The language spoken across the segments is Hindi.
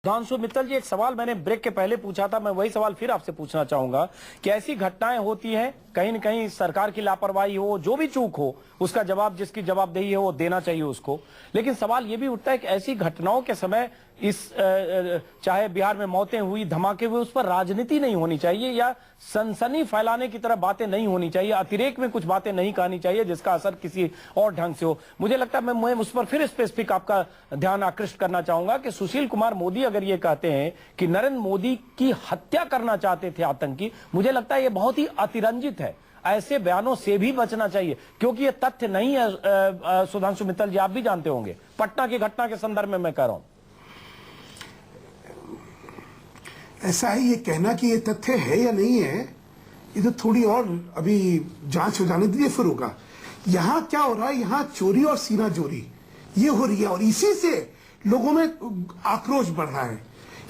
सुधांशु मित्तल जी, एक सवाल मैंने ब्रेक के पहले पूछा था, मैं वही सवाल फिर आपसे पूछना चाहूंगा कि ऐसी घटनाएं होती हैं, कहीं न कहीं सरकार की लापरवाही हो, जो भी चूक हो, उसका जवाब जिसकी जवाबदेही है वो देना चाहिए उसको। लेकिन सवाल ये भी उठता है कि ऐसी घटनाओं के समय इस चाहे बिहार में मौतें हुई, धमाके हुए, उस पर राजनीति नहीं होनी चाहिए या सनसनी फैलाने की तरह बातें नहीं होनी चाहिए, अतिरेक में कुछ बातें नहीं कहनी चाहिए जिसका असर किसी और ढंग से हो। मुझे लगता है मैं उस पर फिर स्पेसिफिक आपका ध्यान आकृष्ट करना चाहूंगा कि सुशील कुमार मोदी अगर ये कहते हैं कि नरेंद्र मोदी की हत्या करना चाहते थे आतंकी, मुझे लगता है ये बहुत ही अतिरंजित है। ऐसे बयानों से भी बचना चाहिए क्योंकि ये तथ्य नहीं है। सुधांशु मित्तल जी, आप भी जानते होंगे, पटना की घटना के संदर्भ में मैं कह रहा हूं। ऐसा है, ये कहना कि ये तथ्य है या नहीं है, ये तो थोड़ी और अभी जांच हो जाने दीजिए, फिर होगा। यहां क्या हो रहा है, यहां चोरी और सीना चोरी ये हो रही है और इसी से लोगों में आक्रोश बढ़ रहा है।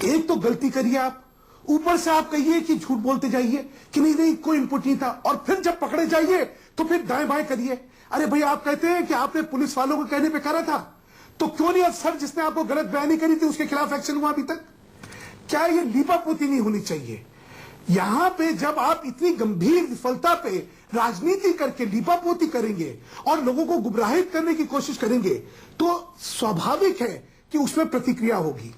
एक तो गलती करिए आप, ऊपर से आप कहिए कि झूठ बोलते जाइए कि नहीं नहीं कोई इनपुट नहीं था, और फिर जब पकड़े जाइए तो फिर दाएं बाएं करिए। अरे भाई, आप कहते हैं कि आपने पुलिस वालों को कहने पे करा था, तो क्यों नहीं अफसर जिसने आपको गलत बयानी करी थी उसके खिलाफ एक्शन हुआ अभी तक? क्या ये लीपापोती नहीं होनी चाहिए? यहां पे जब आप इतनी गंभीर विफलता पे राजनीति करके लीपापोती करेंगे और लोगों को गुमराहित करने की कोशिश करेंगे तो स्वाभाविक है कि उसमें प्रतिक्रिया होगी।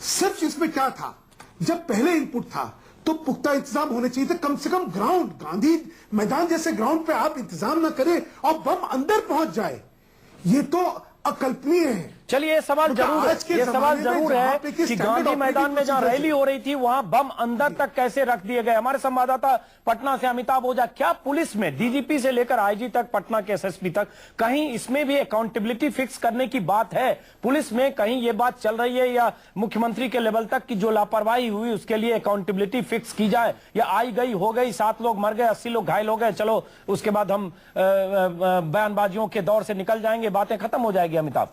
सिर्फ इसमें क्या था, जब पहले इनपुट था तो पुख्ता इंतजाम होने चाहिए थे। कम से कम ग्राउंड, गांधी मैदान जैसे ग्राउंड पे आप इंतजाम न करें और बम अंदर पहुंच जाए, ये तो अकल्पनीय है। चलिए, ये सवाल जरूर है कि गांधी मैदान में जहां रैली हो रही थी वहां बम अंदर तक कैसे रख दिए गए। हमारे संवाददाता पटना से अमिताभ ओझा, क्या पुलिस में डीजीपी से लेकर आईजी तक, पटना के एसएसपी तक, कहीं इसमें भी अकाउंटेबिलिटी फिक्स करने की बात है? पुलिस में कहीं ये बात चल रही है या मुख्यमंत्री के लेवल तक की जो लापरवाही हुई उसके लिए अकाउंटेबिलिटी फिक्स की जाए, या आई गई हो गई, 7 लोग मर गए, 80 लोग घायल हो गए, चलो उसके बाद हम बयानबाजियों के दौर से निकल जाएंगे, बातें खत्म हो जाएगी? अमिताभ,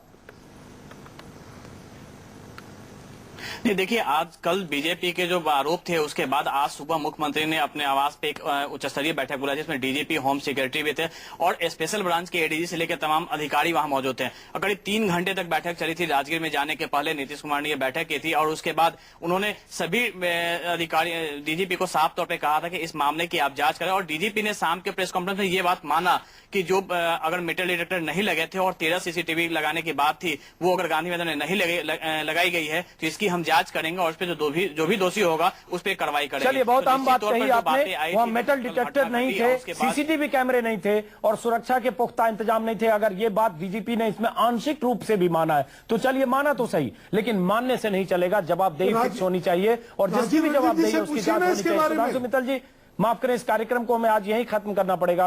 नहीं, देखिए, आज कल बीजेपी के जो आरोप थे उसके बाद आज सुबह मुख्यमंत्री ने अपने आवास पे एक उच्च स्तरीय बैठक बुलाई जिसमें डीजीपी, होम सेक्रेटरी भी थे और स्पेशल ब्रांच के एडीजी से लेकर तमाम अधिकारी वहां मौजूद थे। करीब 3 घंटे तक बैठक चली थी। राजगीर में जाने के पहले नीतीश कुमार ने यह बैठक की थी और उसके बाद उन्होंने सभी अधिकारी, डीजीपी को साफ तौर पर कहा था कि इस मामले की आप जांच करें। और डीजीपी ने शाम के प्रेस कॉन्फ्रेंस में ये बात माना कि जो अगर मेटल डिटेक्टर नहीं लगे थे और 13 सीसीटीवी लगाने की बात थी वो अगर गांधी मैदान में नहीं लगाई गई है तो इसकी हम जांच करेंगे और उस पर जो भी दोषी होगा उस पर कार्रवाई करेंगे। चलिए, बहुत आम बात कही आपने। वहां मेटल डिटेक्टर नहीं थे, सीसीटीवी कैमरे नहीं थे और सुरक्षा के पुख्ता इंतजाम नहीं थे। अगर ये बात डीजीपी ने इसमें आंशिक रूप से भी माना है तो चलिए, माना तो सही, लेकिन मानने से नहीं चलेगा। जवाबदेही फिक्स होनी चाहिए और जिसकी भी जवाबदेही है उसकी जांच होनी चाहिए। सुधांशु मित्तल जी, माफ करें, इस कार्यक्रम को हमें आज यही खत्म करना पड़ेगा।